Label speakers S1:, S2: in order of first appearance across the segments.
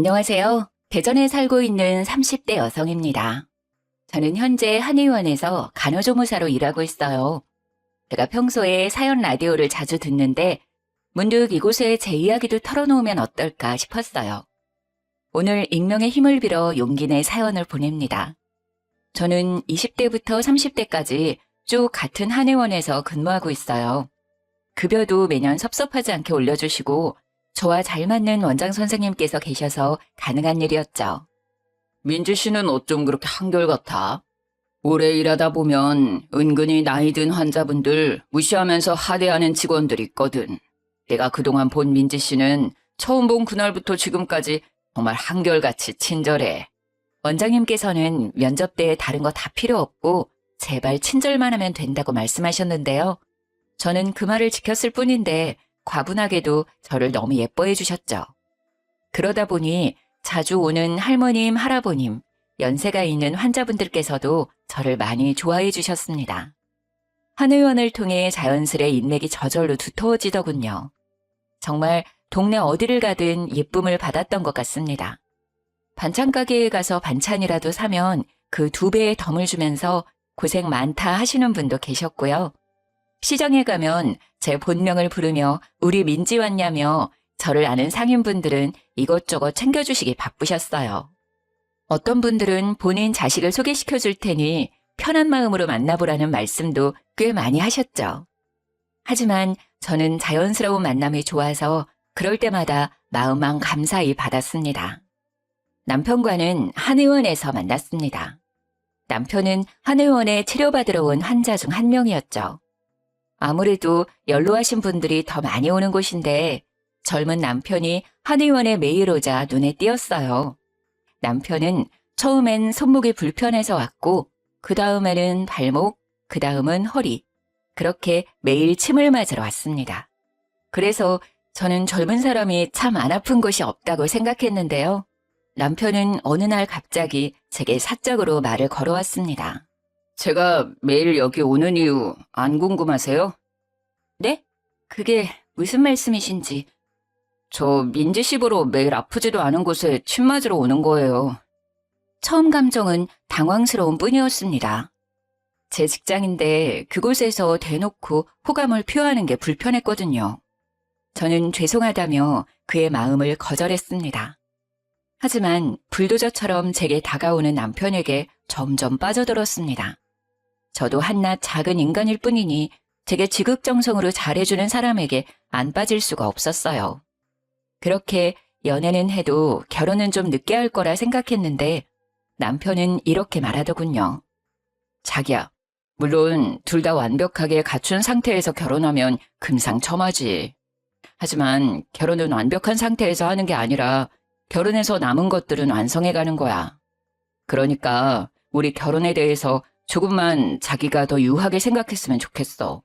S1: 안녕하세요. 대전에 살고 있는 30대 여성입니다. 저는 현재 한의원에서 간호조무사로 일하고 있어요. 제가 평소에 사연 라디오를 자주 듣는데 문득 이곳에 제 이야기도 털어놓으면 어떨까 싶었어요. 오늘 익명의 힘을 빌어 용기 내 사연을 보냅니다. 저는 20대부터 30대까지 쭉 같은 한의원에서 근무하고 있어요. 급여도 매년 섭섭하지 않게 올려주시고 저와 잘 맞는 원장 선생님께서 계셔서 가능한 일이었죠. 민지 씨는 어쩜 그렇게 한결같아? 오래 일하다 보면 은근히 나이 든 환자분들 무시하면서 하대하는 직원들이 있거든. 내가 그동안 본 민지 씨는 처음 본 그날부터 지금까지 정말 한결같이 친절해. 원장님께서는 면접 때 다른 거 다 필요 없고 제발 친절만 하면 된다고 말씀하셨는데요. 저는 그 말을 지켰을 뿐인데 과분하게도 저를 너무 예뻐해 주셨죠. 그러다 보니 자주 오는 할머님, 할아버님, 연세가 있는 환자분들께서도 저를 많이 좋아해 주셨습니다. 한의원을 통해 자연스레 인맥이 저절로 두터워지더군요. 정말 동네 어디를 가든 예쁨을 받았던 것 같습니다. 반찬 가게에 가서 반찬이라도 사면 그 2배의 덤을 주면서 고생 많다 하시는 분도 계셨고요. 시장에 가면 제 본명을 부르며 우리 민지 왔냐며 저를 아는 상인분들은 이것저것 챙겨주시기 바쁘셨어요. 어떤 분들은 본인 자식을 소개시켜 줄 테니 편한 마음으로 만나보라는 말씀도 꽤 많이 하셨죠. 하지만 저는 자연스러운 만남이 좋아서 그럴 때마다 마음만 감사히 받았습니다. 남편과는 한의원에서 만났습니다. 남편은 한의원에 치료받으러 온 환자 중 한 명이었죠. 아무래도 연로하신 분들이 더 많이 오는 곳인데 젊은 남편이 한의원에 매일 오자 눈에 띄었어요. 남편은 처음엔 손목이 불편해서 왔고 그 다음에는 발목, 그 다음은 허리, 그렇게 매일 침을 맞으러 왔습니다. 그래서 저는 젊은 사람이 참 안 아픈 곳이 없다고 생각했는데요. 남편은 어느 날 갑자기 제게 사적으로 말을 걸어왔습니다. 제가 매일 여기 오는 이유 안 궁금하세요? 네? 그게 무슨 말씀이신지. 저 민지 씨 보러 매일 아프지도 않은 곳에 침 맞으러 오는 거예요. 처음 감정은 당황스러운 뿐이었습니다. 제 직장인데 그곳에서 대놓고 호감을 표하는 게 불편했거든요. 저는 죄송하다며 그의 마음을 거절했습니다. 하지만 불도저처럼 제게 다가오는 남편에게 점점 빠져들었습니다. 저도 한낱 작은 인간일 뿐이니 제게 지극정성으로 잘해주는 사람에게 안 빠질 수가 없었어요. 그렇게 연애는 해도 결혼은 좀 늦게 할 거라 생각했는데 남편은 이렇게 말하더군요. 자기야, 물론 둘 다 완벽하게 갖춘 상태에서 결혼하면 금상첨화지. 하지만 결혼은 완벽한 상태에서 하는 게 아니라 결혼해서 남은 것들은 완성해가는 거야. 그러니까 우리 결혼에 대해서 조금만 자기가 더 유하게 생각했으면 좋겠어.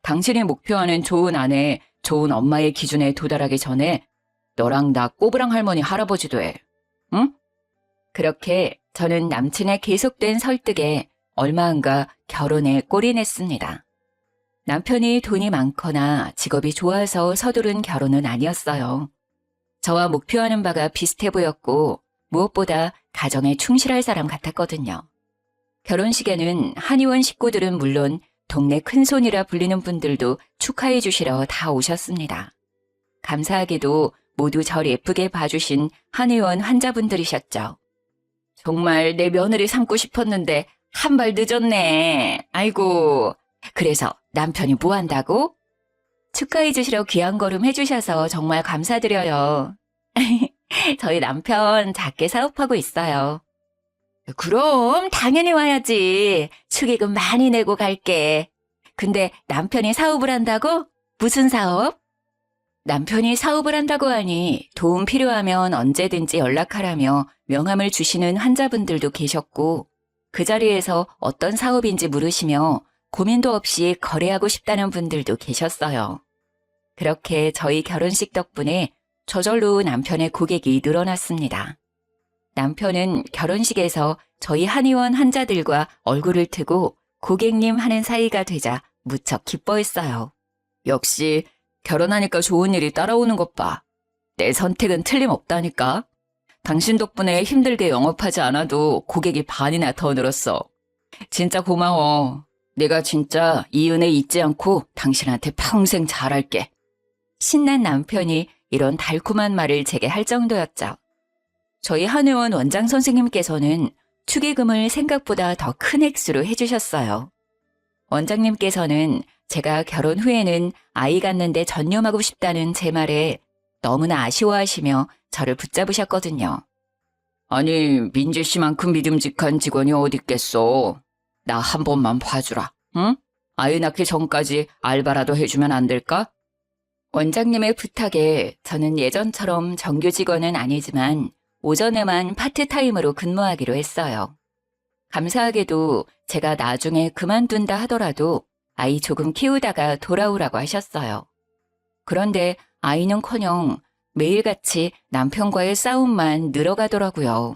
S1: 당신이 목표하는 좋은 아내, 좋은 엄마의 기준에 도달하기 전에 너랑 나 꼬부랑 할머니 할아버지 돼. 응? 그렇게 저는 남친의 계속된 설득에 얼마 안가 결혼에 골인했습니다. 남편이 돈이 많거나 직업이 좋아서 서두른 결혼은 아니었어요. 저와 목표하는 바가 비슷해 보였고 무엇보다 가정에 충실할 사람 같았거든요. 결혼식에는 한의원 식구들은 물론 동네 큰손이라 불리는 분들도 축하해 주시러 다 오셨습니다. 감사하게도 모두 절 예쁘게 봐주신 한의원 환자분들이셨죠. 정말 내 며느리 삼고 싶었는데 한 발 늦었네. 아이고. 그래서 남편이 뭐 한다고? 축하해 주시러 귀한 걸음 해주셔서 정말 감사드려요. 저희 남편 작게 사업하고 있어요. 그럼 당연히 와야지. 축의금 많이 내고 갈게. 근데 남편이 사업을 한다고? 무슨 사업? 남편이 사업을 한다고 하니 도움 필요하면 언제든지 연락하라며 명함을 주시는 환자분들도 계셨고 그 자리에서 어떤 사업인지 물으시며 고민도 없이 거래하고 싶다는 분들도 계셨어요. 그렇게 저희 결혼식 덕분에 저절로 남편의 고객이 늘어났습니다. 남편은 결혼식에서 저희 한의원 환자들과 얼굴을 트고 고객님 하는 사이가 되자 무척 기뻐했어요. 역시 결혼하니까 좋은 일이 따라오는 것 봐. 내 선택은 틀림없다니까. 당신 덕분에 힘들게 영업하지 않아도 고객이 반이나 더 늘었어. 진짜 고마워. 내가 진짜 이 은혜 잊지 않고 당신한테 평생 잘할게. 신난 남편이 이런 달콤한 말을 제게 할 정도였죠. 저희 한의원 원장 선생님께서는 축의금을 생각보다 더 큰 액수로 해주셨어요. 원장님께서는 제가 결혼 후에는 아이 갖는데 전념하고 싶다는 제 말에 너무나 아쉬워하시며 저를 붙잡으셨거든요. 아니, 민지 씨만큼 믿음직한 직원이 어디 있겠어. 나 한 번만 봐주라, 응? 아이 낳기 전까지 알바라도 해주면 안 될까? 원장님의 부탁에 저는 예전처럼 정규 직원은 아니지만 오전에만 파트타임으로 근무하기로 했어요. 감사하게도 제가 나중에 그만둔다 하더라도 아이 조금 키우다가 돌아오라고 하셨어요. 그런데 아이는커녕 매일같이 남편과의 싸움만 늘어가더라고요.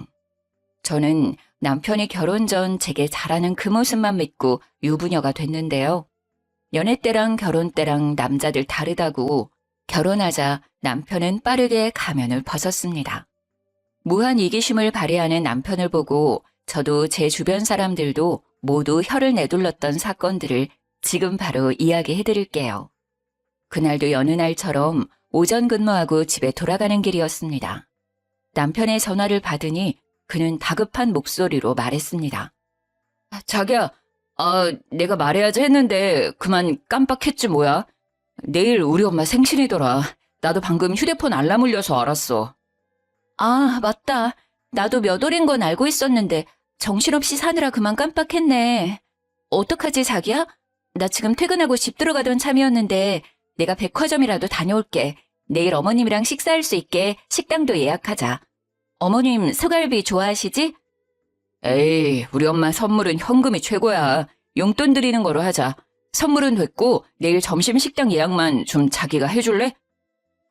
S1: 저는 남편이 결혼 전 제게 잘하는 그 모습만 믿고 유부녀가 됐는데요. 연애 때랑 결혼 때랑 남자들 다르다고 결혼하자 남편은 빠르게 가면을 벗었습니다. 무한 이기심을 발휘하는 남편을 보고 저도 제 주변 사람들도 모두 혀를 내둘렀던 사건들을 지금 바로 이야기해드릴게요. 그날도 여느 날처럼 오전 근무하고 집에 돌아가는 길이었습니다. 남편의 전화를 받으니 그는 다급한 목소리로 말했습니다. 자기야, 내가 말해야지 했는데 그만 깜빡했지 뭐야. 내일 우리 엄마 생신이더라. 나도 방금 휴대폰 알람 울려서 알았어. 아, 맞다. 나도 몇 월인 건 알고 있었는데 정신없이 사느라 그만 깜빡했네. 어떡하지, 자기야? 나 지금 퇴근하고 집 들어가던 참이었는데 내가 백화점이라도 다녀올게. 내일 어머님이랑 식사할 수 있게 식당도 예약하자. 어머님 소갈비 좋아하시지? 에이, 우리 엄마 선물은 현금이 최고야. 용돈 드리는 거로 하자. 선물은 됐고 내일 점심 식당 예약만 좀 자기가 해줄래?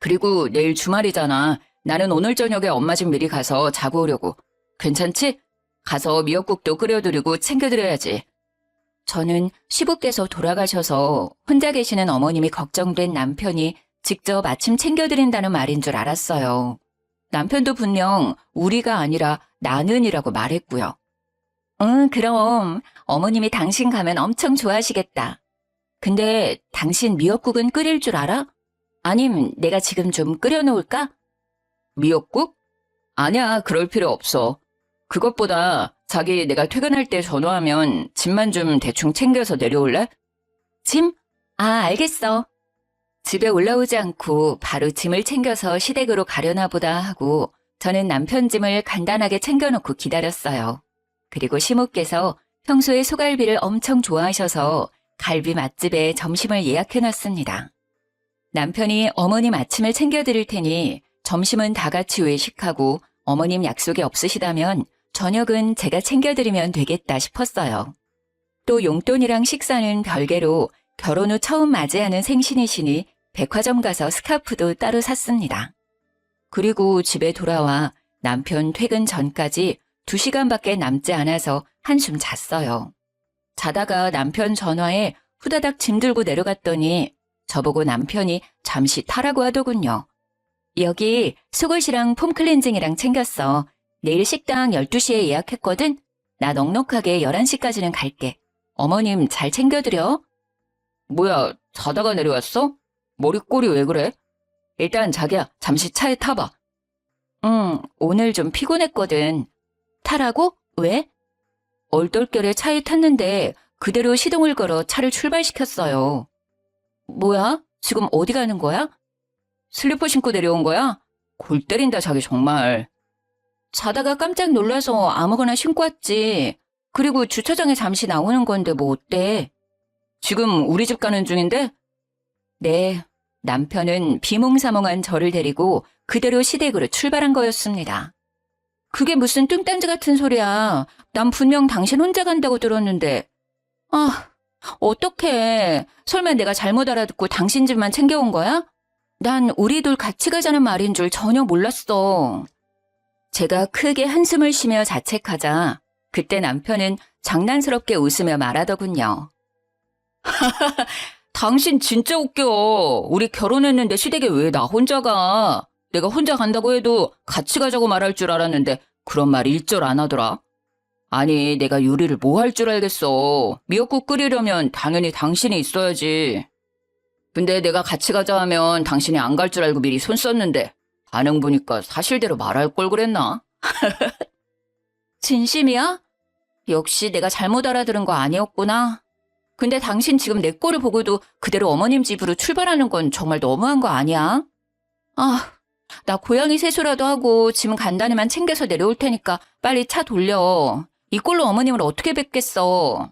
S1: 그리고 내일 주말이잖아. 나는 오늘 저녁에 엄마 집 미리 가서 자고 오려고. 괜찮지? 가서 미역국도 끓여드리고 챙겨드려야지. 저는 시부께서 돌아가셔서 혼자 계시는 어머님이 걱정된 남편이 직접 아침 챙겨드린다는 말인 줄 알았어요. 남편도 분명 우리가 아니라 나는이라고 말했고요. 응, 그럼 어머님이 당신 가면 엄청 좋아하시겠다. 근데 당신 미역국은 끓일 줄 알아? 아님 내가 지금 좀 끓여놓을까? 미역국? 아니야, 그럴 필요 없어. 그것보다 자기 내가 퇴근할 때 전화하면 짐만 좀 대충 챙겨서 내려올래? 짐? 아, 알겠어. 집에 올라오지 않고 바로 짐을 챙겨서 시댁으로 가려나 보다 하고 저는 남편 짐을 간단하게 챙겨놓고 기다렸어요. 그리고 시모께서 평소에 소갈비를 엄청 좋아하셔서 갈비 맛집에 점심을 예약해놨습니다. 남편이 어머님 아침을 챙겨드릴 테니 점심은 다 같이 외식하고 어머님 약속이 없으시다면 저녁은 제가 챙겨드리면 되겠다 싶었어요. 또 용돈이랑 식사는 별개로 결혼 후 처음 맞이하는 생신이시니 백화점 가서 스카프도 따로 샀습니다. 그리고 집에 돌아와 남편 퇴근 전까지 2시간밖에 남지 않아서 한숨 잤어요. 자다가 남편 전화에 후다닥 짐 들고 내려갔더니 저보고 남편이 잠시 타라고 하더군요. 여기 속옷이랑 폼 클렌징이랑 챙겼어. 내일 식당 12시에 예약했거든? 나 넉넉하게 11시까지는 갈게. 어머님 잘 챙겨드려. 뭐야, 자다가 내려왔어? 머리꼴이 왜 그래? 일단 자기야, 잠시 차에 타봐. 응, 오늘 좀 피곤했거든. 타라고? 왜? 얼떨결에 차에 탔는데 그대로 시동을 걸어 차를 출발시켰어요. 뭐야? 지금 어디 가는 거야? 슬리퍼 신고 내려온 거야? 골 때린다, 자기 정말. 자다가 깜짝 놀라서 아무거나 신고 왔지. 그리고 주차장에 잠시 나오는 건데 뭐 어때? 지금 우리 집 가는 중인데? 네, 남편은 비몽사몽한 저를 데리고 그대로 시댁으로 출발한 거였습니다. 그게 무슨 뚱딴지 같은 소리야. 난 분명 당신 혼자 간다고 들었는데. 아, 어떡해. 설마 내가 잘못 알아듣고 당신 집만 챙겨온 거야? 난 우리 둘 같이 가자는 말인 줄 전혀 몰랐어. 제가 크게 한숨을 쉬며 자책하자 그때 남편은 장난스럽게 웃으며 말하더군요. 당신 진짜 웃겨. 우리 결혼했는데 시댁에 왜 나 혼자 가? 내가 혼자 간다고 해도 같이 가자고 말할 줄 알았는데 그런 말 일절 안 하더라. 아니, 내가 요리를 뭐 할 줄 알겠어. 미역국 끓이려면 당연히 당신이 있어야지. 근데 내가 같이 가자 하면 당신이 안 갈 줄 알고 미리 손 썼는데 반응 보니까 사실대로 말할 걸 그랬나? 진심이야? 역시 내가 잘못 알아들은 거 아니었구나. 근데 당신 지금 내 꼴을 보고도 그대로 어머님 집으로 출발하는 건 정말 너무한 거 아니야? 아, 나 고양이 세수라도 하고 짐 간단히만 챙겨서 내려올 테니까 빨리 차 돌려. 이 꼴로 어머님을 어떻게 뵙겠어.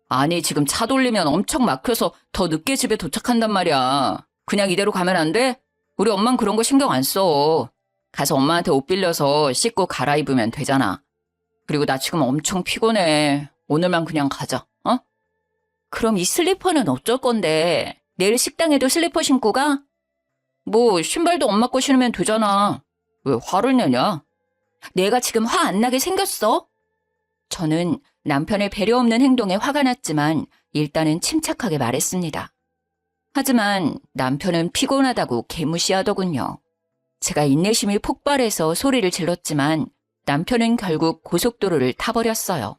S1: 아니, 지금 차 돌리면 엄청 막혀서 더 늦게 집에 도착한단 말이야. 그냥 이대로 가면 안 돼? 우리 엄만 그런 거 신경 안 써. 가서 엄마한테 옷 빌려서 씻고 갈아입으면 되잖아. 그리고 나 지금 엄청 피곤해. 오늘만 그냥 가자, 어? 그럼 이 슬리퍼는 어쩔 건데? 내일 식당에도 슬리퍼 신고 가? 뭐 신발도 엄마 거 신으면 되잖아. 왜 화를 내냐? 내가 지금 화 안 나게 생겼어? 저는 남편의 배려 없는 행동에 화가 났지만 일단은 침착하게 말했습니다. 하지만 남편은 피곤하다고 개무시하더군요. 제가 인내심이 폭발해서 소리를 질렀지만 남편은 결국 고속도로를 타버렸어요.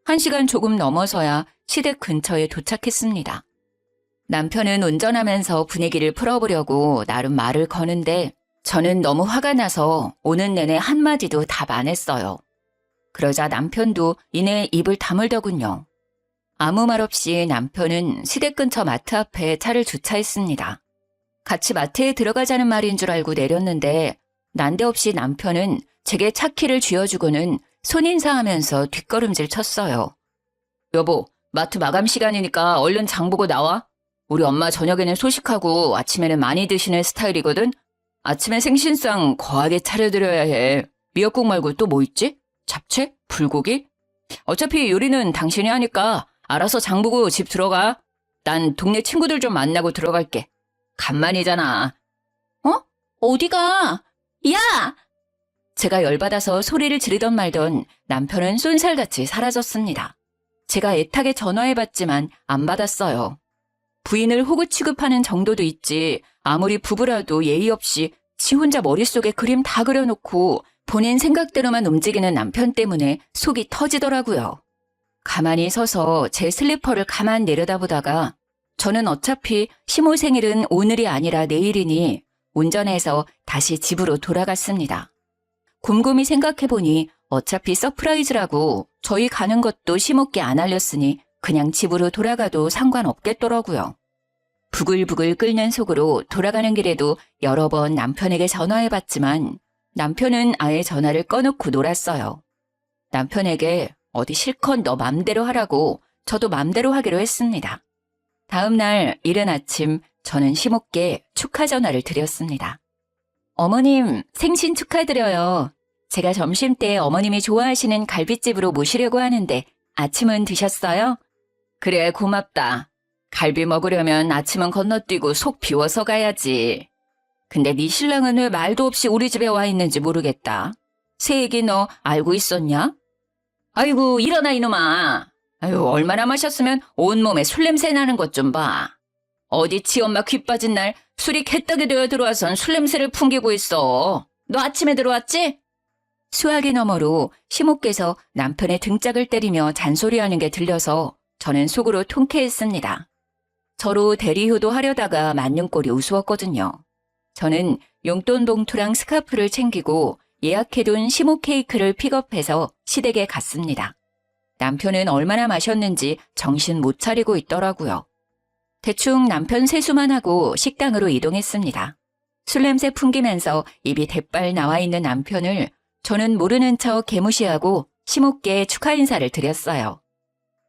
S1: 1시간 조금 넘어서야 시댁 근처에 도착했습니다. 남편은 운전하면서 분위기를 풀어보려고 나름 말을 거는데 저는 너무 화가 나서 오는 내내 한마디도 답 안 했어요. 그러자 남편도 이내 입을 다물더군요. 아무 말 없이 남편은 시댁 근처 마트 앞에 차를 주차했습니다. 같이 마트에 들어가자는 말인 줄 알고 내렸는데 난데없이 남편은 제게 차 키를 쥐어주고는 손인사하면서 뒷걸음질 쳤어요. 여보, 마트 마감 시간이니까 얼른 장 보고 나와. 우리 엄마 저녁에는 소식하고 아침에는 많이 드시는 스타일이거든. 아침에 생신상 거하게 차려드려야 해. 미역국 말고 또 뭐 있지? 잡채? 불고기? 어차피 요리는 당신이 하니까 알아서 장 보고 집 들어가. 난 동네 친구들 좀 만나고 들어갈게. 간만이잖아. 어? 어디가? 야! 제가 열받아서 소리를 지르던 말던 남편은 쏜살같이 사라졌습니다. 제가 애타게 전화해봤지만 안 받았어요. 부인을 호구 취급하는 정도도 있지 아무리 부부라도 예의 없이 지 혼자 머릿속에 그림 다 그려놓고 본인 생각대로만 움직이는 남편 때문에 속이 터지더라고요. 가만히 서서 제 슬리퍼를 가만 내려다보다가 저는 어차피 시모 생일은 오늘이 아니라 내일이니 운전해서 다시 집으로 돌아갔습니다. 곰곰이 생각해보니 어차피 서프라이즈라고 저희 가는 것도 시모께 안 알렸으니 그냥 집으로 돌아가도 상관없겠더라고요. 부글부글 끓는 속으로 돌아가는 길에도 여러 번 남편에게 전화해봤지만 남편은 아예 전화를 꺼놓고 놀았어요. 남편에게 어디 실컷 너 맘대로 하라고 저도 맘대로 하기로 했습니다. 다음 날 이른 아침 저는 시모께 축하 전화를 드렸습니다. 어머님, 생신 축하드려요. 제가 점심때 어머님이 좋아하시는 갈빗집으로 모시려고 하는데 아침은 드셨어요? 그래, 고맙다. 갈비 먹으려면 아침은 건너뛰고 속 비워서 가야지. 근데 네 신랑은 왜 말도 없이 우리 집에 와 있는지 모르겠다. 새 얘기 너 알고 있었냐? 아이고, 일어나 이놈아. 아유, 얼마나 마셨으면 온몸에 술 냄새 나는 것 좀 봐. 어디 지 엄마 귀 빠진 날 술이 개떡이 되어 들어와선 술 냄새를 풍기고 있어. 너 아침에 들어왔지? 수화기 너머로 시모께서 남편의 등짝을 때리며 잔소리하는 게 들려서 저는 속으로 통쾌했습니다. 저로 대리효도 하려다가 맞는 꼴이 우스웠거든요. 저는 용돈 봉투랑 스카프를 챙기고 예약해둔 시모 케이크를 픽업해서 시댁에 갔습니다. 남편은 얼마나 마셨는지 정신 못 차리고 있더라고요. 대충 남편 세수만 하고 식당으로 이동했습니다. 술 냄새 풍기면서 입이 대빨 나와 있는 남편을 저는 모르는 척 개무시하고 시모께 축하 인사를 드렸어요.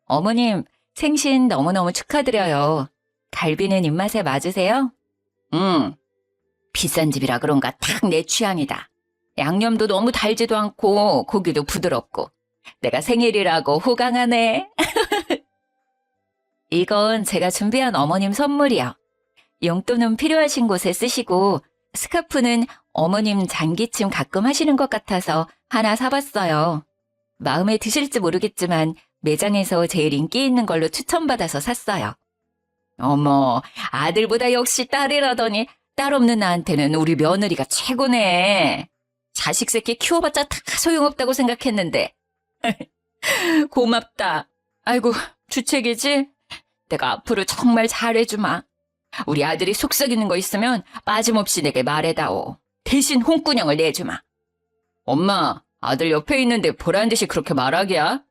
S1: 어머님, 생신 너무너무 축하드려요. 갈비는 입맛에 맞으세요? 응. 비싼 집이라 그런가 딱 내 취향이다. 양념도 너무 달지도 않고 고기도 부드럽고 내가 생일이라고 호강하네. 이건 제가 준비한 어머님 선물이요. 용돈은 필요하신 곳에 쓰시고 스카프는 어머님 장기침 가끔 하시는 것 같아서 하나 사봤어요. 마음에 드실지 모르겠지만 매장에서 제일 인기 있는 걸로 추천받아서 샀어요. 어머, 아들보다 역시 딸이라더니 딸 없는 나한테는 우리 며느리가 최고네. 자식 새끼 키워봤자 다 소용없다고 생각했는데. 고맙다. 아이고, 주책이지? 내가 앞으로 정말 잘해주마. 우리 아들이 속썩이는 거 있으면 빠짐없이 내게 말해다오. 대신 홍군형을 내주마. 엄마, 아들 옆에 있는데 보란 듯이 그렇게 말하기야?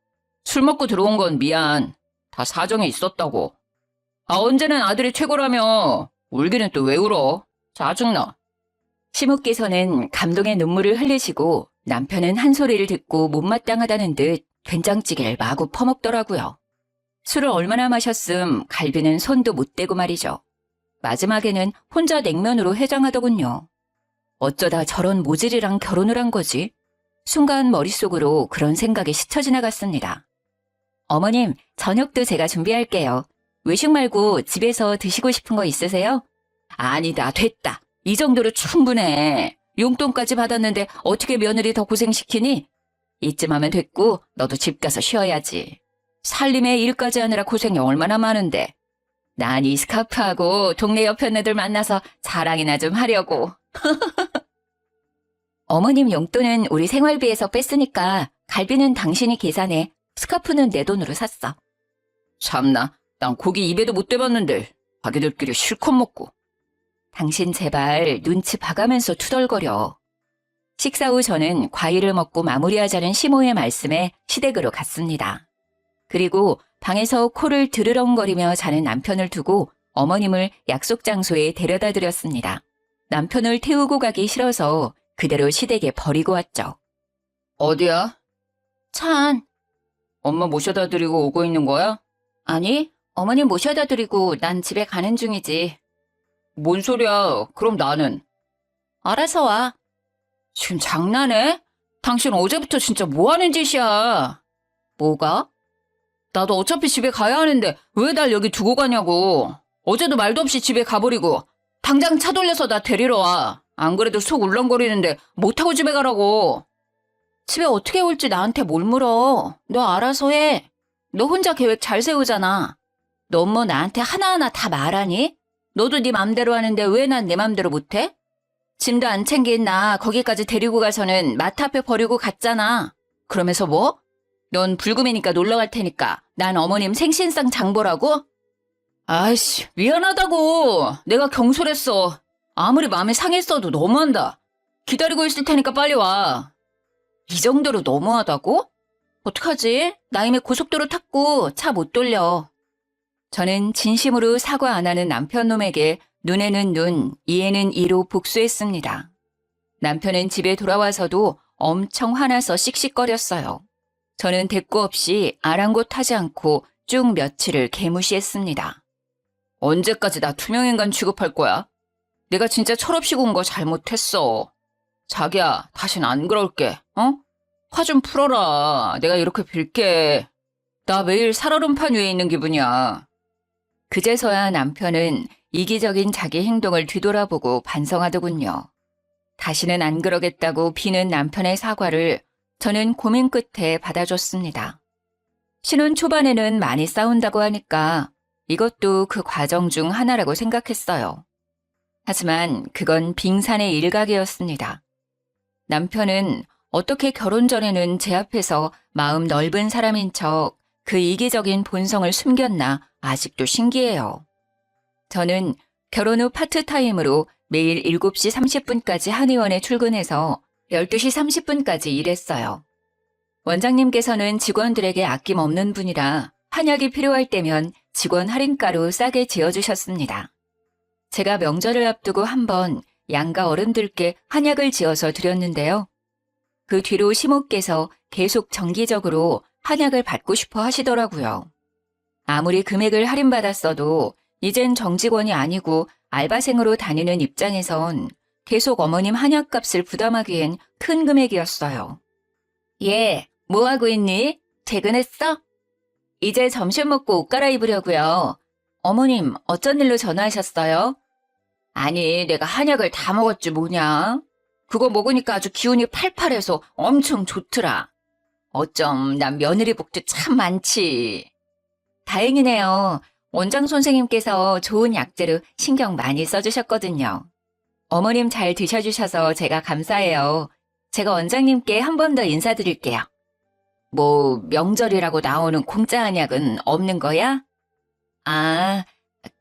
S1: 술 먹고 들어온 건 미안. 다 사정이 있었다고. 아, 언제는 아들이 최고라며. 울기는 또 왜 울어? 짜증나. 시모께서는 감동의 눈물을 흘리시고 남편은 한 소리를 듣고 못마땅하다는 듯 된장찌개를 마구 퍼먹더라고요. 술을 얼마나 마셨음 갈비는 손도 못 대고 말이죠. 마지막에는 혼자 냉면으로 해장하더군요. 어쩌다 저런 모질이랑 결혼을 한 거지? 순간 머릿속으로 그런 생각이 스쳐 지나갔습니다. 어머님, 저녁도 제가 준비할게요. 외식 말고 집에서 드시고 싶은 거 있으세요? 아니다, 됐다. 이 정도로 충분해. 용돈까지 받았는데 어떻게 며느리 더 고생시키니? 이쯤 하면 됐고 너도 집 가서 쉬어야지. 살림에 일까지 하느라 고생이 얼마나 많은데. 난 이 스카프하고 동네 여편네들 만나서 자랑이나 좀 하려고. 어머님 용돈은 우리 생활비에서 뺐으니까 갈비는 당신이 계산해. 스카프는 내 돈으로 샀어. 참나, 난 고기 입에도 못 대봤는데 자기들끼리 실컷 먹고. 당신 제발 눈치 봐가면서 투덜거려. 식사 후 저는 과일을 먹고 마무리하자는 시모의 말씀에 시댁으로 갔습니다. 그리고 방에서 코를 드르렁거리며 자는 남편을 두고 어머님을 약속 장소에 데려다 드렸습니다. 남편을 태우고 가기 싫어서 그대로 시댁에 버리고 왔죠. 어디야? 차 안. 엄마 모셔다 드리고 오고 있는 거야? 아니, 어머님 모셔다 드리고 난 집에 가는 중이지. 뭔 소리야? 그럼 나는? 알아서 와. 지금 장난해? 당신 어제부터 진짜 뭐 하는 짓이야? 뭐가? 나도 어차피 집에 가야 하는데 왜 날 여기 두고 가냐고. 어제도 말도 없이 집에 가버리고 당장 차 돌려서 나 데리러 와. 안 그래도 속 울렁거리는데 못 타고 집에 가라고. 집에 어떻게 올지 나한테 뭘 물어. 너 알아서 해. 너 혼자 계획 잘 세우잖아. 너 뭐 나한테 하나하나 다 말하니? 너도 네 맘대로 하는데 왜 난 내 맘대로 못해? 짐도 안 챙긴 나 거기까지 데리고 가서는 마트 앞에 버리고 갔잖아. 그러면서 뭐? 넌 불금이니까 놀러 갈 테니까 난 어머님 생신상 장보라고? 아이씨, 미안하다고. 내가 경솔했어. 아무리 마음이 상했어도 너무한다. 기다리고 있을 테니까 빨리 와. 이 정도로 너무하다고? 어떡하지? 나 이미 고속도로 탔고 차 못 돌려. 저는 진심으로 사과 안 하는 남편 놈에게 눈에는 눈, 이에는 이로 복수했습니다. 남편은 집에 돌아와서도 엄청 화나서 씩씩거렸어요. 저는 대꾸 없이 아랑곳하지 않고 쭉 며칠을 개무시했습니다. 언제까지 나 투명인간 취급할 거야? 내가 진짜 철없이 군 거 잘못했어. 자기야, 다신 안 그럴게, 어? 화 좀 풀어라. 내가 이렇게 빌게. 나 매일 살얼음판 위에 있는 기분이야. 그제서야 남편은 이기적인 자기 행동을 뒤돌아보고 반성하더군요. 다시는 안 그러겠다고 비는 남편의 사과를 저는 고민 끝에 받아줬습니다. 신혼 초반에는 많이 싸운다고 하니까 이것도 그 과정 중 하나라고 생각했어요. 하지만 그건 빙산의 일각이었습니다. 남편은 어떻게 결혼 전에는 제 앞에서 마음 넓은 사람인 척 그 이기적인 본성을 숨겼나 아직도 신기해요. 저는 결혼 후 파트타임으로 매일 7시 30분까지 한의원에 출근해서 12시 30분까지 일했어요. 원장님께서는 직원들에게 아낌없는 분이라 한약이 필요할 때면 직원 할인가로 싸게 지어주셨습니다. 제가 명절을 앞두고 한번 양가 어른들께 한약을 지어서 드렸는데요. 그 뒤로 시모께서 계속 정기적으로 한약을 받고 싶어 하시더라고요. 아무리 금액을 할인받았어도 이젠 정직원이 아니고 알바생으로 다니는 입장에선 계속 어머님 한약값을 부담하기엔 큰 금액이었어요. 예, 뭐하고 있니? 퇴근했어? 이제 점심 먹고 옷 갈아입으려고요. 어머님, 어쩐 일로 전화하셨어요? 아니, 내가 한약을 다 먹었지 뭐냐. 그거 먹으니까 아주 기운이 팔팔해서 엄청 좋더라. 어쩜 난 며느리 복도 참 많지. 다행이네요. 원장 선생님께서 좋은 약재로 신경 많이 써주셨거든요. 어머님 잘 드셔주셔서 제가 감사해요. 제가 원장님께 한 번 더 인사드릴게요. 뭐 명절이라고 나오는 공짜 한약은 없는 거야? 아,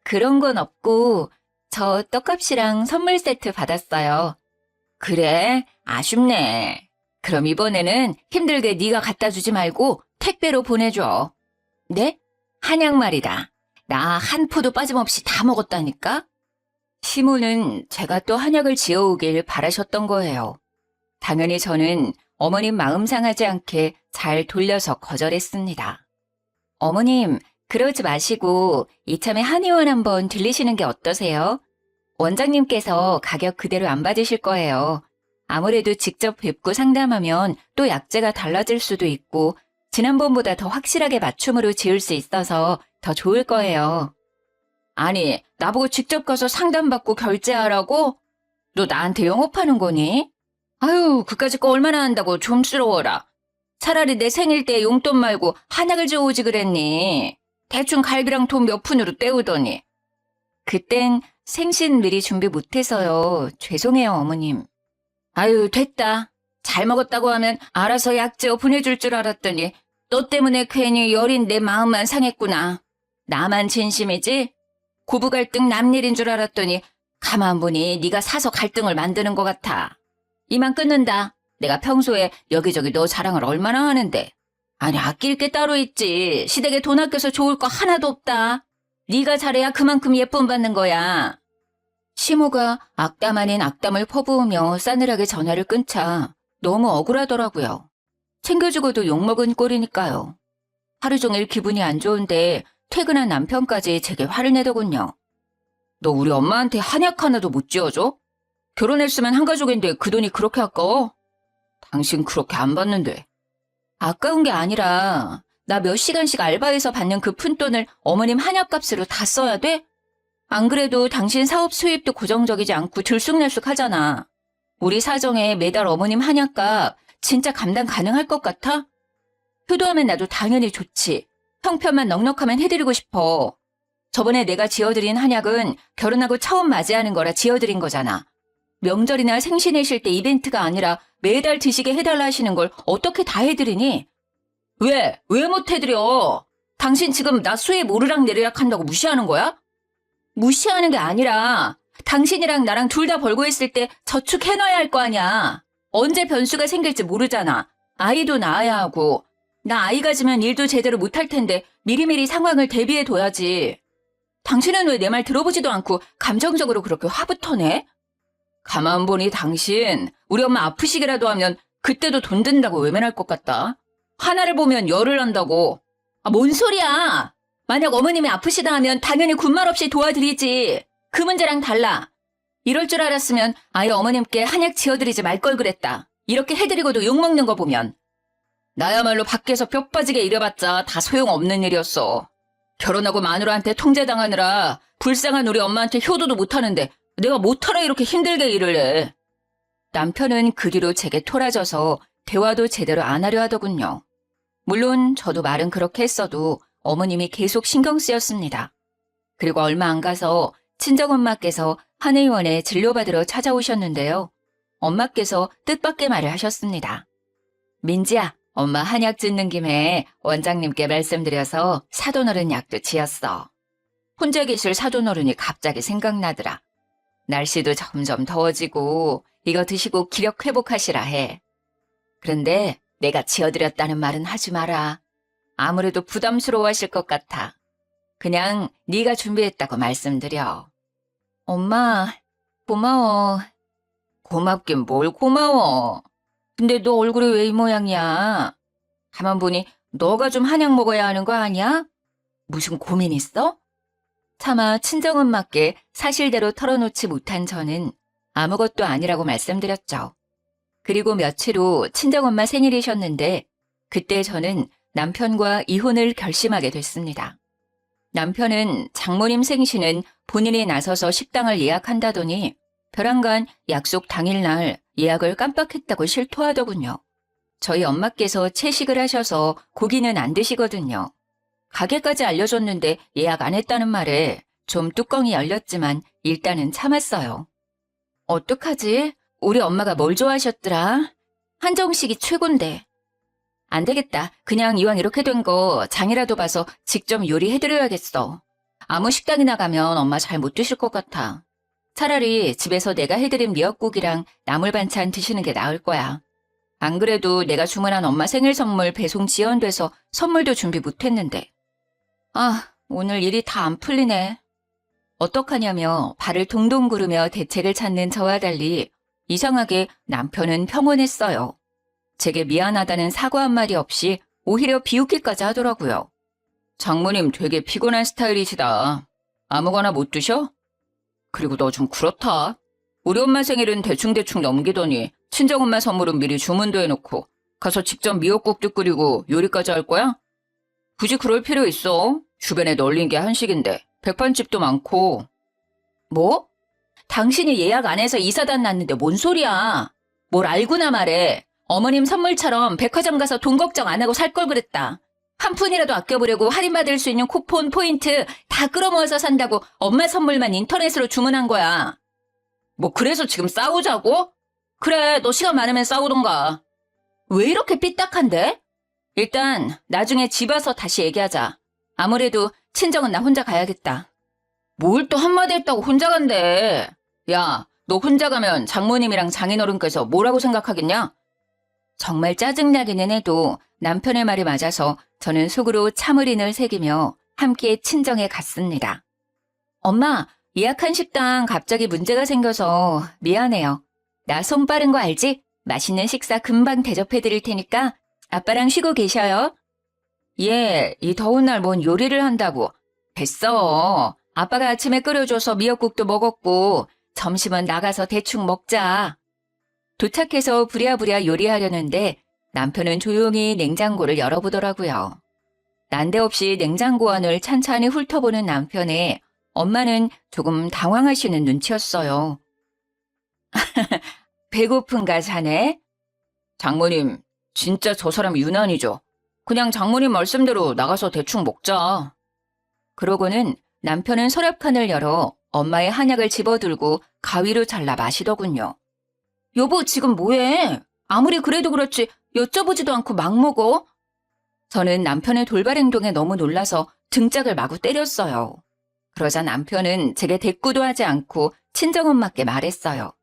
S1: 그런 건 없고 저 떡값이랑 선물 세트 받았어요. 그래? 아쉽네. 그럼 이번에는 힘들게 네가 갖다 주지 말고 택배로 보내줘. 네? 한약 말이다. 나 한 포도 빠짐없이 다 먹었다니까? 시모는 제가 또 한약을 지어오길 바라셨던 거예요. 당연히 저는 어머님 마음 상하지 않게 잘 돌려서 거절했습니다. 어머님, 그러지 마시고 이참에 한의원 한번 들리시는 게 어떠세요? 원장님께서 가격 그대로 안 받으실 거예요. 아무래도 직접 뵙고 상담하면 또 약재가 달라질 수도 있고 지난번보다 더 확실하게 맞춤으로 지을 수 있어서 더 좋을 거예요. 아니, 나보고 직접 가서 상담받고 결제하라고? 너 나한테 영업하는 거니? 아유, 그까짓 거 얼마나 한다고 좀스러워라. 차라리 내 생일 때 용돈 말고 한약을 줘오지 그랬니? 대충 갈비랑 돈 몇 푼으로 때우더니. 그땐 생신 미리 준비 못해서요. 죄송해요, 어머님. 아유, 됐다. 잘 먹었다고 하면 알아서 약재어 보내줄 줄 알았더니 너 때문에 괜히 여린 내 마음만 상했구나. 나만 진심이지? 고부 갈등 남일인 줄 알았더니 가만 보니 네가 사서 갈등을 만드는 것 같아. 이만 끊는다. 내가 평소에 여기저기 너 자랑을 얼마나 하는데. 아니, 아낄 게 따로 있지. 시댁에 돈 아껴서 좋을 거 하나도 없다. 네가 잘해야 그만큼 예쁨 받는 거야. 시모가 악담 아닌 악담을 퍼부으며 싸늘하게 전화를 끊자 너무 억울하더라고요. 챙겨주고도 욕먹은 꼴이니까요. 하루 종일 기분이 안 좋은데 퇴근한 남편까지 제게 화를 내더군요. 너 우리 엄마한테 한약 하나도 못 지어줘? 결혼했으면 한 가족인데 그 돈이 그렇게 아까워? 당신 그렇게 안 받는데. 아까운 게 아니라 나 몇 시간씩 알바해서 받는 그 푼돈을 어머님 한약값으로 다 써야 돼? 안 그래도 당신 사업 수입도 고정적이지 않고 들쑥날쑥하잖아. 우리 사정에 매달 어머님 한약값 진짜 감당 가능할 것 같아? 효도하면 나도 당연히 좋지. 형편만 넉넉하면 해드리고 싶어. 저번에 내가 지어드린 한약은 결혼하고 처음 맞이하는 거라 지어드린 거잖아. 명절이나 생신이실 때 이벤트가 아니라 매달 드시게 해달라 하시는 걸 어떻게 다 해드리니? 왜? 왜 못 해드려? 당신 지금 나 수입 오르락내리락 한다고 무시하는 거야? 무시하는 게 아니라 당신이랑 나랑 둘 다 벌고 있을 때 저축해놔야 할 거 아니야. 언제 변수가 생길지 모르잖아. 아이도 낳아야 하고. 나 아이 가지면 일도 제대로 못할 텐데 미리미리 상황을 대비해둬야지. 당신은 왜 내 말 들어보지도 않고 감정적으로 그렇게 화부터 내? 가만 보니 당신 우리 엄마 아프시기라도 하면 그때도 돈 든다고 외면할 것 같다. 하나를 보면 열을 난다고. 아, 뭔 소리야. 만약 어머님이 아프시다 하면 당연히 군말 없이 도와드리지. 그 문제랑 달라. 이럴 줄 알았으면 아예 어머님께 한약 지어드리지 말 걸 그랬다. 이렇게 해드리고도 욕먹는 거 보면. 나야말로 밖에서 뼈 빠지게 일해봤자 다 소용없는 일이었어. 결혼하고 마누라한테 통제당하느라 불쌍한 우리 엄마한테 효도도 못하는데 내가 못하러 이렇게 힘들게 일을 해. 남편은 그 뒤로 제게 토라져서 대화도 제대로 안 하려 하더군요. 물론 저도 말은 그렇게 했어도 어머님이 계속 신경 쓰였습니다. 그리고 얼마 안 가서 친정엄마께서 한의원에 진료받으러 찾아오셨는데요. 엄마께서 뜻밖의 말을 하셨습니다. 민지야, 엄마 한약 짓는 김에 원장님께 말씀드려서 사돈어른 약도 지었어. 혼자 계실 사돈어른이 갑자기 생각나더라. 날씨도 점점 더워지고 이거 드시고 기력 회복하시라 해. 그런데 내가 지어드렸다는 말은 하지 마라. 아무래도 부담스러워하실 것 같아. 그냥 네가 준비했다고 말씀드려. 엄마, 고마워. 고맙긴 뭘 고마워. 근데 너 얼굴이 왜 이 모양이야? 가만 보니 너가 좀 한약 먹어야 하는 거 아니야? 무슨 고민 있어? 차마 친정엄마께 사실대로 털어놓지 못한 저는 아무것도 아니라고 말씀드렸죠. 그리고 며칠 후 친정엄마 생일이셨는데 그때 저는 남편과 이혼을 결심하게 됐습니다. 남편은 장모님 생신은 본인이 나서서 식당을 예약한다더니 벼랑간 약속 당일날 예약을 깜빡했다고 실토하더군요. 저희 엄마께서 채식을 하셔서 고기는 안 드시거든요. 가게까지 알려줬는데 예약 안 했다는 말에 좀 뚜껑이 열렸지만 일단은 참았어요. 어떡하지? 우리 엄마가 뭘 좋아하셨더라? 한정식이 최곤데. 안 되겠다. 그냥 이왕 이렇게 된 거 장이라도 봐서 직접 요리해드려야겠어. 아무 식당이나 가면 엄마 잘 못 드실 것 같아. 차라리 집에서 내가 해드린 미역국이랑 나물 반찬 드시는 게 나을 거야. 안 그래도 내가 주문한 엄마 생일 선물 배송 지연돼서 선물도 준비 못했는데. 아, 오늘 일이 다 안 풀리네. 어떡하냐며 발을 동동 구르며 대책을 찾는 저와 달리 이상하게 남편은 평온했어요. 제게 미안하다는 사과 한마디 없이 오히려 비웃기까지 하더라고요. 장모님 되게 피곤한 스타일이시다. 아무거나 못 드셔? 그리고 너 좀 그렇다. 우리 엄마 생일은 대충대충 넘기더니 친정엄마 선물은 미리 주문도 해놓고 가서 직접 미역국도 끓이고 요리까지 할 거야? 굳이 그럴 필요 있어. 주변에 널린 게 한식인데 백반집도 많고. 뭐? 당신이 예약 안 해서 이사단 났는데 뭔 소리야. 뭘 알고나 말해. 어머님 선물처럼 백화점 가서 돈 걱정 안 하고 살 걸 그랬다. 한 푼이라도 아껴보려고 할인받을 수 있는 쿠폰, 포인트 다 끌어모아서 산다고 엄마 선물만 인터넷으로 주문한 거야. 뭐 그래서 지금 싸우자고? 그래, 너 시간 많으면 싸우던가. 왜 이렇게 삐딱한데? 일단 나중에 집 와서 다시 얘기하자. 아무래도 친정은 나 혼자 가야겠다. 뭘 또 한마디 했다고 혼자 간대. 야, 너 혼자 가면 장모님이랑 장인어른께서 뭐라고 생각하겠냐? 정말 짜증나기는 해도 남편의 말이 맞아서 저는 속으로 참을인을 새기며 함께 친정에 갔습니다. 엄마, 예약한 식당 갑자기 문제가 생겨서 미안해요. 나 손 빠른 거 알지? 맛있는 식사 금방 대접해 드릴 테니까 아빠랑 쉬고 계셔요. 예, 이 더운 날 뭔 요리를 한다고. 됐어. 아빠가 아침에 끓여줘서 미역국도 먹었고 점심은 나가서 대충 먹자. 도착해서 부랴부랴 요리하려는데 남편은 조용히 냉장고를 열어보더라고요. 난데없이 냉장고 안을 찬찬히 훑어보는 남편에 엄마는 조금 당황하시는 눈치였어요. 배고픈가 자네? 장모님, 진짜 저 사람 유난이죠. 그냥 장모님 말씀대로 나가서 대충 먹자. 그러고는 남편은 서랍칸을 열어 엄마의 한약을 집어들고 가위로 잘라 마시더군요. 여보, 지금 뭐해? 아무리 그래도 그렇지 여쭤보지도 않고 막 먹어? 저는 남편의 돌발 행동에 너무 놀라서 등짝을 마구 때렸어요. 그러자 남편은 제게 대꾸도 하지 않고 친정엄마께 말했어요.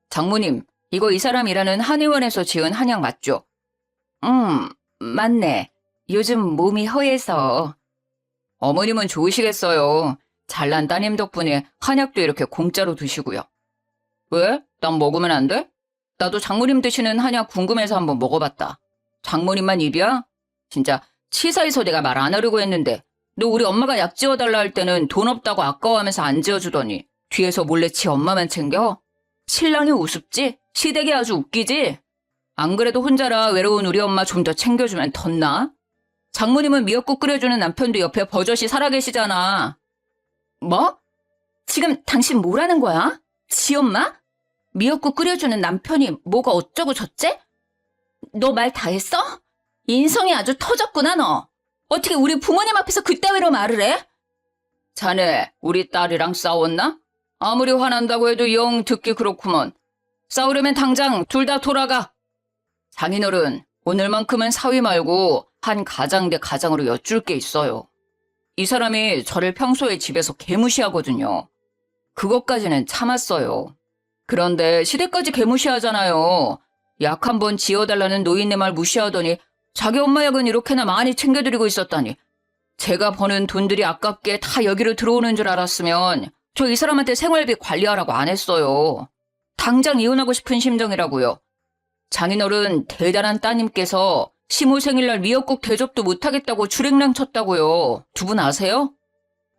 S1: 장모님, 이거 이 사람 일하는 한의원에서 지은 한약 맞죠? 맞네. 요즘 몸이 허해서. 어머님은 좋으시겠어요. 잘난 따님 덕분에 한약도 이렇게 공짜로 드시고요. 왜? 난 먹으면 안 돼? 나도 장모님 드시는 한약 궁금해서 한번 먹어봤다. 장모님만 입이야? 진짜 치사해서 내가 말 안 하려고 했는데 너 우리 엄마가 약 지어달라 할 때는 돈 없다고 아까워하면서 안 지어주더니 뒤에서 몰래 지 엄마만 챙겨? 신랑이 우습지? 시댁이 아주 웃기지? 안 그래도 혼자라 외로운 우리 엄마 좀 더 챙겨주면 덧나? 장모님은 미역국 끓여주는 남편도 옆에 버젓이 살아계시잖아. 뭐? 지금 당신 뭐라는 거야? 지 엄마? 미역국 끓여주는 남편이 뭐가 어쩌고 저째? 너 말 다 했어? 인성이 아주 터졌구나 너. 어떻게 우리 부모님 앞에서 그따위로 말을 해? 자네 우리 딸이랑 싸웠나? 아무리 화난다고 해도 영 듣기 그렇구먼. 싸우려면 당장 둘 다 돌아가. 장인어른, 오늘만큼은 사위 말고 한 가장 대 가장으로 여쭐 게 있어요. 이 사람이 저를 평소에 집에서 개무시하거든요. 그것까지는 참았어요. 그런데 시댁까지 개무시하잖아요. 약 한 번 지어달라는 노인네 말 무시하더니 자기 엄마 약은 이렇게나 많이 챙겨드리고 있었다니. 제가 버는 돈들이 아깝게 다 여기로 들어오는 줄 알았으면 저 이 사람한테 생활비 관리하라고 안 했어요. 당장 이혼하고 싶은 심정이라고요. 장인어른 대단한 따님께서 시모 생일날 미역국 대접도 못하겠다고 주랭랑 쳤다고요. 두 분 아세요?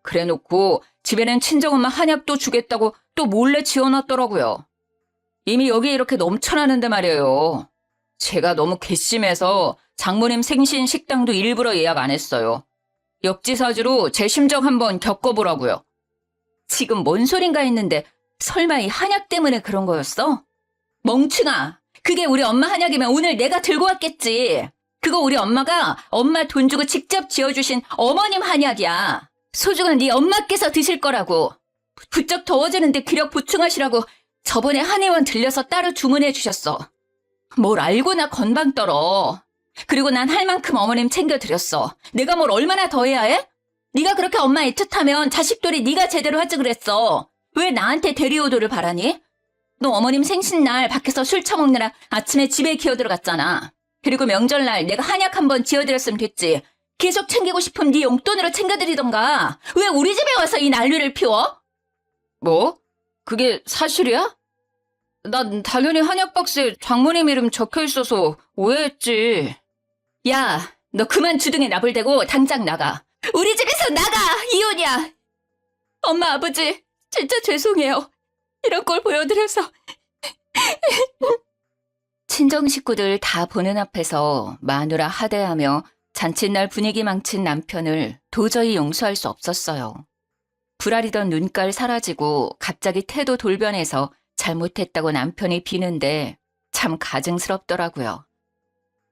S1: 그래놓고 집에는 친정엄마 한약도 주겠다고 또 몰래 지어놨더라고요. 이미 여기에 이렇게 넘쳐나는데 말이에요. 제가 너무 괘씸해서 장모님 생신 식당도 일부러 예약 안 했어요. 역지사지로 제 심정 한번 겪어보라고요. 지금 뭔 소린가 했는데 설마 이 한약 때문에 그런 거였어? 멍충아, 그게 우리 엄마 한약이면 오늘 내가 들고 왔겠지. 그거 우리 엄마가 엄마 돈 주고 직접 지어주신 어머님 한약이야. 소중한 네 엄마께서 드실 거라고. 부쩍 더워지는데 기력 보충하시라고 저번에 한의원 들려서 따로 주문해 주셨어. 뭘 알고나 건방 떨어. 그리고 난 할 만큼 어머님 챙겨드렸어. 내가 뭘 얼마나 더 해야 해? 네가 그렇게 엄마 애틋하면 자식들이 네가 제대로 하지 그랬어. 왜 나한테 대리오도를 바라니? 너 어머님 생신날 밖에서 술 처먹느라 아침에 집에 기어들어갔잖아. 그리고 명절날 내가 한약 한번 지어드렸으면 됐지. 계속 챙기고 싶으면 네 용돈으로 챙겨드리던가. 왜 우리 집에 와서 이 난리를 피워? 뭐? 그게 사실이야? 난 당연히 한약 박스에 장모님 이름 적혀 있어서 오해했지. 야, 너 그만 주둥이 나불대고 당장 나가. 우리 집에서 나가! 이혼이야! 엄마, 아버지, 진짜 죄송해요. 이런 걸 보여드려서. 친정 식구들 다 보는 앞에서 마누라 하대하며 잔칫날 분위기 망친 남편을 도저히 용서할 수 없었어요. 불아리던 눈깔 사라지고 갑자기 태도 돌변해서 잘못했다고 남편이 비는데 참 가증스럽더라고요.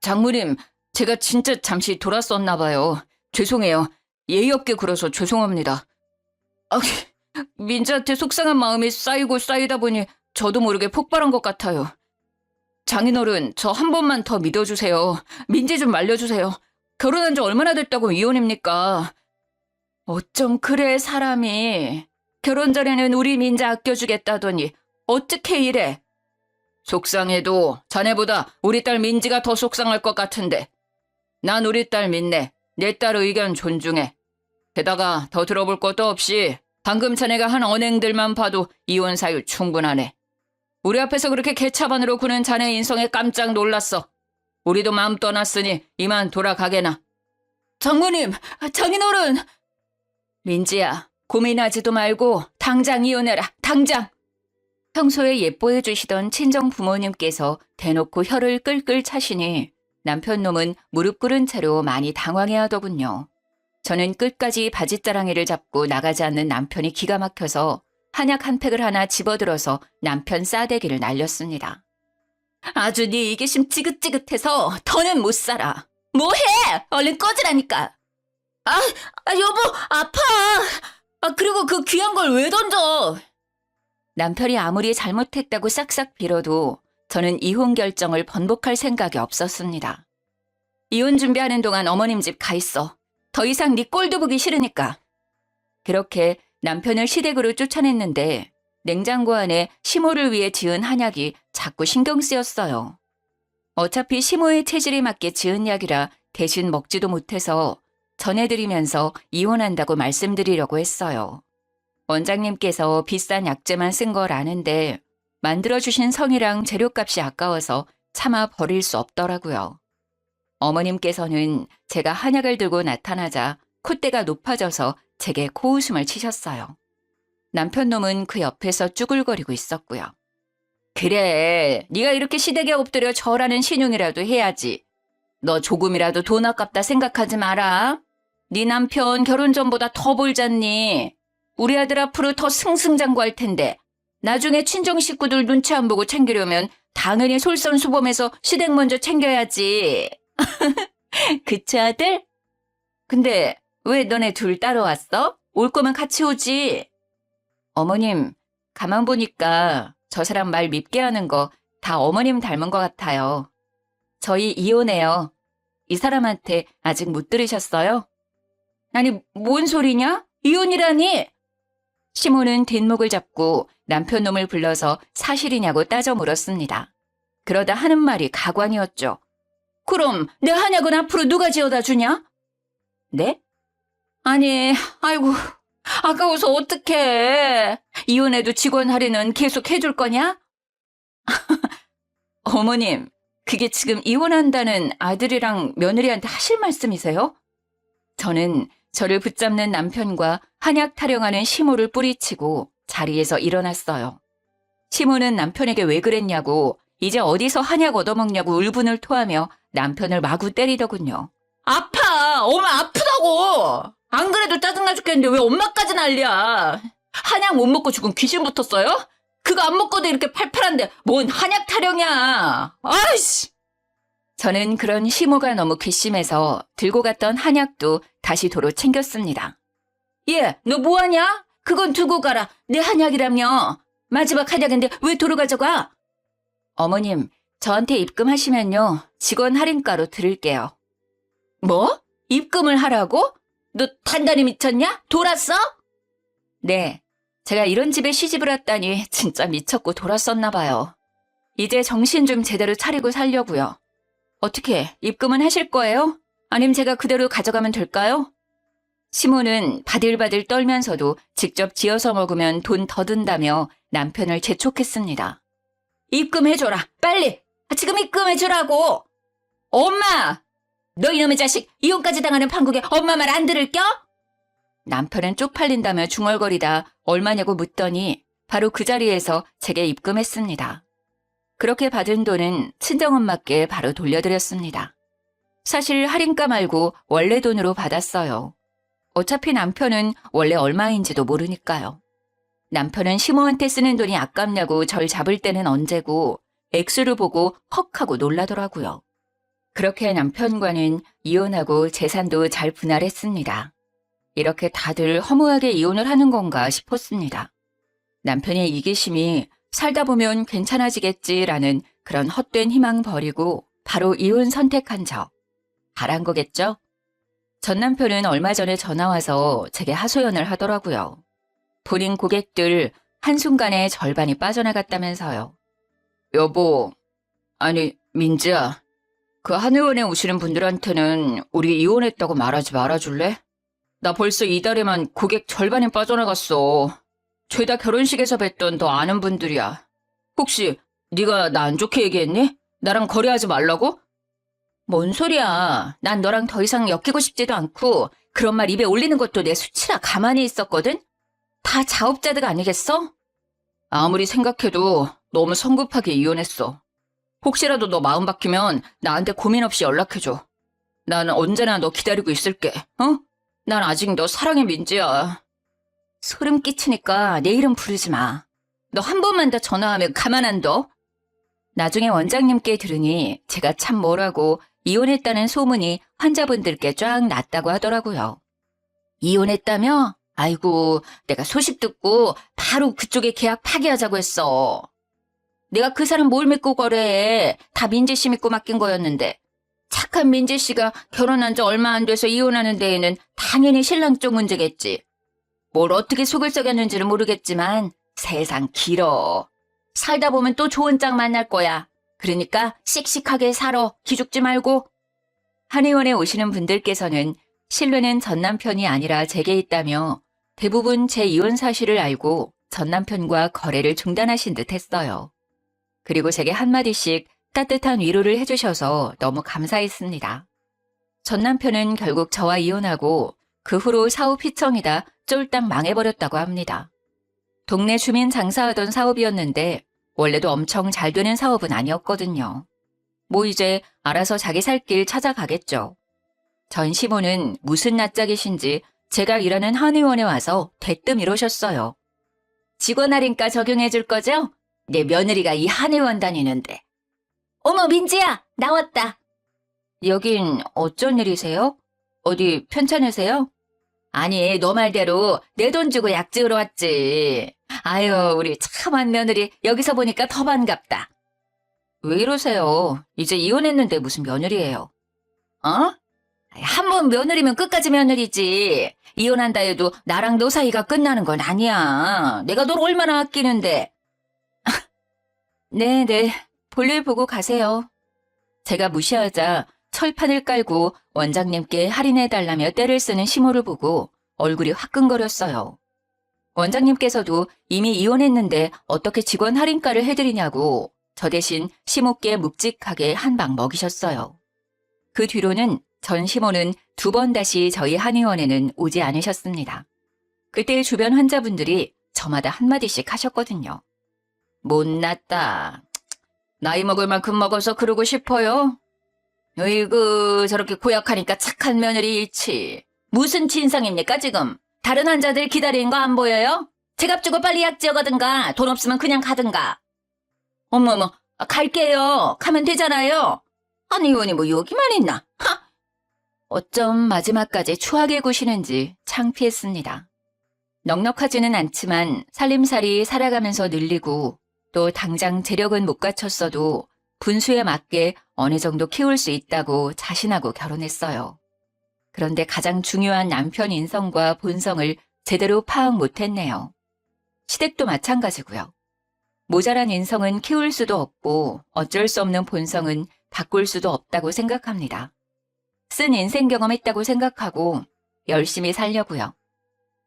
S1: 장모님, 제가 진짜 잠시 돌았었나 봐요. 죄송해요. 예의 없게 굴어서 죄송합니다. 민지한테 속상한 마음이 쌓이고 쌓이다 보니 저도 모르게 폭발한 것 같아요. 장인어른, 저 한 번만 더 믿어주세요. 민지 좀 말려주세요. 결혼한 지 얼마나 됐다고 이혼입니까? 어쩜 그래, 사람이. 결혼 전에는 우리 민지 아껴주겠다더니 어떻게 이래? 속상해도 자네보다 우리 딸 민지가 더 속상할 것 같은데. 난 우리 딸 믿네. 내 딸 의견 존중해. 게다가 더 들어볼 것도 없이 방금 자네가 한 언행들만 봐도 이혼 사유 충분하네. 우리 앞에서 그렇게 개차반으로 구는 자네 인성에 깜짝 놀랐어. 우리도 마음 떠났으니 이만 돌아가게나. 장모님, 장인어른. 민지야, 고민하지도 말고 당장 이혼해라, 당장. 평소에 예뻐해 주시던 친정 부모님께서 대놓고 혀를 끌끌 차시니 남편 놈은 무릎 꿇은 채로 많이 당황해하더군요. 저는 끝까지 바짓자랑이를 잡고 나가지 않는 남편이 기가 막혀서 한약 한 팩을 하나 집어들어서 남편 싸대기를 날렸습니다. 아주 네 이기심 찌긋찌긋해서 더는 못 살아. 뭐해? 얼른 꺼지라니까. 여보, 아파. 그리고 그 귀한 걸 왜 던져? 남편이 아무리 잘못했다고 싹싹 빌어도 저는 이혼 결정을 번복할 생각이 없었습니다. 이혼 준비하는 동안 어머님 집 가 있어. 더 이상 네 꼴도 보기 싫으니까. 그렇게 남편을 시댁으로 쫓아냈는데 냉장고 안에 시모를 위해 지은 한약이 자꾸 신경 쓰였어요. 어차피 시모의 체질에 맞게 지은 약이라 대신 먹지도 못해서 전해드리면서 이혼한다고 말씀드리려고 했어요. 원장님께서 비싼 약재만 쓴 걸 아는데 만들어주신 성이랑 재료값이 아까워서 차마 버릴 수 없더라고요. 어머님께서는 제가 한약을 들고 나타나자 콧대가 높아져서 제게 코웃음을 치셨어요. 남편 놈은 그 옆에서 쭈글거리고 있었고요. 그래, 네가 이렇게 시댁에 엎드려 절하는 신용이라도 해야지. 너 조금이라도 돈 아깝다 생각하지 마라. 네 남편 결혼 전보다 더 벌잖니. 우리 아들 앞으로 더 승승장구할 텐데 나중에 친정 식구들 눈치 안 보고 챙기려면 당연히 솔선수범해서 시댁 먼저 챙겨야지. 그치 아들? 근데 왜 너네 둘 따로 왔어? 올 거면 같이 오지. 어머님, 가만 보니까 저 사람 말 밉게 하는 거 다 어머님 닮은 것 같아요. 저희 이혼해요. 이 사람한테 아직 못 들으셨어요? 아니, 뭔 소리냐? 이혼이라니? 시모는 뒷목을 잡고 남편 놈을 불러서 사실이냐고 따져 물었습니다. 그러다 하는 말이 가관이었죠. 그럼 내 한약은 앞으로 누가 지어다 주냐? 네? 아니, 아이고, 아까워서 어떡해. 이혼해도 직원 할인은 계속 해줄 거냐? 어머님, 그게 지금 이혼한다는 아들이랑 며느리한테 하실 말씀이세요? 저는 저를 붙잡는 남편과 한약 타령하는 시모를 뿌리치고 자리에서 일어났어요. 시모는 남편에게 왜 그랬냐고 이제 어디서 한약 얻어먹냐고 울분을 토하며 남편을 마구 때리더군요. 아파! 엄마 아프다고! 안 그래도 짜증나 죽겠는데 왜 엄마까지 난리야? 한약 못 먹고 죽은 귀신 붙었어요? 그거 안 먹고도 이렇게 팔팔한데 뭔 한약 타령이야. 아이씨! 저는 그런 시모가 너무 괘씸해서 들고 갔던 한약도 다시 도로 챙겼습니다. 얘, 너 뭐하냐? 그건 두고 가라. 내 한약이라며. 마지막 한약인데 왜 도로 가져가? 어머님, 저한테 입금하시면요. 직원 할인가로 드릴게요. 뭐? 입금을 하라고? 너 단단히 미쳤냐? 돌았어? 네. 제가 이런 집에 시집을 왔다니 진짜 미쳤고 돌았었나 봐요. 이제 정신 좀 제대로 차리고 살려고요. 어떻게 입금은 하실 거예요? 아님 제가 그대로 가져가면 될까요? 시모는 바들바들 떨면서도 직접 지어서 먹으면 돈 더 든다며 남편을 재촉했습니다. 입금해줘라, 빨리! 지금 입금해주라고! 엄마! 너 이놈의 자식, 이혼까지 당하는 판국에 엄마 말 안 들을겨? 남편은 쪽팔린다며 중얼거리다 얼마냐고 묻더니 바로 그 자리에서 제게 입금했습니다. 그렇게 받은 돈은 친정엄마께 바로 돌려드렸습니다. 사실 할인가 말고 원래 돈으로 받았어요. 어차피 남편은 원래 얼마인지도 모르니까요. 남편은 시모한테 쓰는 돈이 아깝냐고 절 잡을 때는 언제고 액수를 보고 헉 하고 놀라더라고요. 그렇게 남편과는 이혼하고 재산도 잘 분할했습니다. 이렇게 다들 허무하게 이혼을 하는 건가 싶었습니다. 남편의 이기심이 살다 보면 괜찮아지겠지라는 그런 헛된 희망 버리고 바로 이혼 선택한 저. 바란 거겠죠? 전 남편은 얼마 전에 전화와서 제게 하소연을 하더라고요. 본인 고객들 한순간에 절반이 빠져나갔다면서요. 여보, 아니 민지야, 그 한의원에 오시는 분들한테는 우리 이혼했다고 말하지 말아줄래? 나 벌써 이달에만 고객 절반이 빠져나갔어. 죄다 결혼식에서 뵀던 너 아는 분들이야. 혹시 네가 나 안 좋게 얘기했니? 나랑 거래하지 말라고? 뭔 소리야. 난 너랑 더 이상 엮이고 싶지도 않고 그런 말 입에 올리는 것도 내 수치라 가만히 있었거든? 다 자업자득 아니겠어? 아무리 생각해도 너무 성급하게 이혼했어. 혹시라도 너 마음 바뀌면 나한테 고민 없이 연락해줘. 난 언제나 너 기다리고 있을게. 어? 난 아직 너 사랑해 민지야. 소름 끼치니까 내 이름 부르지 마. 너 한 번만 더 전화하면 가만 안 둬. 나중에 원장님께 들으니 제가 참 뭐라고 이혼했다는 소문이 환자분들께 쫙 났다고 하더라고요. 이혼했다며? 아이고, 내가 소식 듣고 바로 그쪽에 계약 파기하자고 했어. 내가 그 사람 뭘 믿고 거래해. 다 민지 씨 믿고 맡긴 거였는데. 착한 민지 씨가 결혼한 지 얼마 안 돼서 이혼하는 데에는 당연히 신랑 쪽 문제겠지. 뭘 어떻게 속을 썩였는지는 모르겠지만 세상 길어. 살다 보면 또 좋은 짝 만날 거야. 그러니까 씩씩하게 살아. 기죽지 말고. 한의원에 오시는 분들께서는 신뢰는 전 남편이 아니라 제게 있다며 대부분 제 이혼 사실을 알고 전 남편과 거래를 중단하신 듯 했어요. 그리고 제게 한마디씩 따뜻한 위로를 해주셔서 너무 감사했습니다. 전 남편은 결국 저와 이혼하고 그 후로 사업 휘청이다 쫄딱 망해버렸다고 합니다. 동네 주민 장사하던 사업이었는데 원래도 엄청 잘 되는 사업은 아니었거든요. 뭐 이제 알아서 자기 살 길 찾아가겠죠. 전 시모는 무슨 낯짝이신지 제가 일하는 한의원에 와서 대뜸 이러셨어요. 직원 할인가 적용해 줄 거죠? 내 며느리가 이 한의원 다니는데. 어머 민지야, 나왔다. 여긴 어쩐 일이세요? 어디 편찮으세요? 아니, 너 말대로 내 돈 주고 약 지으러 왔지. 아유, 우리 참한 며느리 여기서 보니까 더 반갑다. 왜 이러세요? 이제 이혼했는데 무슨 며느리예요? 어? 한 번 며느리면 끝까지 며느리지. 이혼한다 해도 나랑 너 사이가 끝나는 건 아니야. 내가 널 얼마나 아끼는데. 네네, 볼일 보고 가세요. 제가 무시하자 철판을 깔고 원장님께 할인해달라며 떼를 쓰는 시모를 보고 얼굴이 화끈거렸어요. 원장님께서도 이미 이혼했는데 어떻게 직원 할인가를 해드리냐고 저 대신 시모께 묵직하게 한 방 먹이셨어요. 그 뒤로는 전 시모는 2번 다시 저희 한의원에는 오지 않으셨습니다. 그때 주변 환자분들이 저마다 한마디씩 하셨거든요. 못났다. 나이 먹을 만큼 먹어서 그러고 싶어요? 으이구, 저렇게 고약하니까 착한 며느리 잃지. 무슨 진상입니까 지금? 다른 환자들 기다리는 거 안 보여요? 제값 주고 빨리 약 지어가든가 돈 없으면 그냥 가든가. 어머머, 갈게요. 가면 되잖아요. 한의원이 뭐 여기만 있나? 하! 어쩜 마지막까지 추하게 구시는지 창피했습니다. 넉넉하지는 않지만 살림살이 살아가면서 늘리고 또 당장 재력은 못 갖췄어도 분수에 맞게 어느 정도 키울 수 있다고 자신하고 결혼했어요. 그런데 가장 중요한 남편 인성과 본성을 제대로 파악 못했네요. 시댁도 마찬가지고요. 모자란 인성은 키울 수도 없고 어쩔 수 없는 본성은 바꿀 수도 없다고 생각합니다. 쓴 인생 경험했다고 생각하고 열심히 살려고요.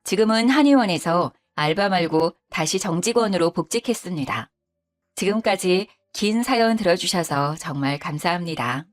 S1: 지금은 한의원에서 알바 말고 다시 정직원으로 복직했습니다. 지금까지 긴 사연 들어주셔서 정말 감사합니다.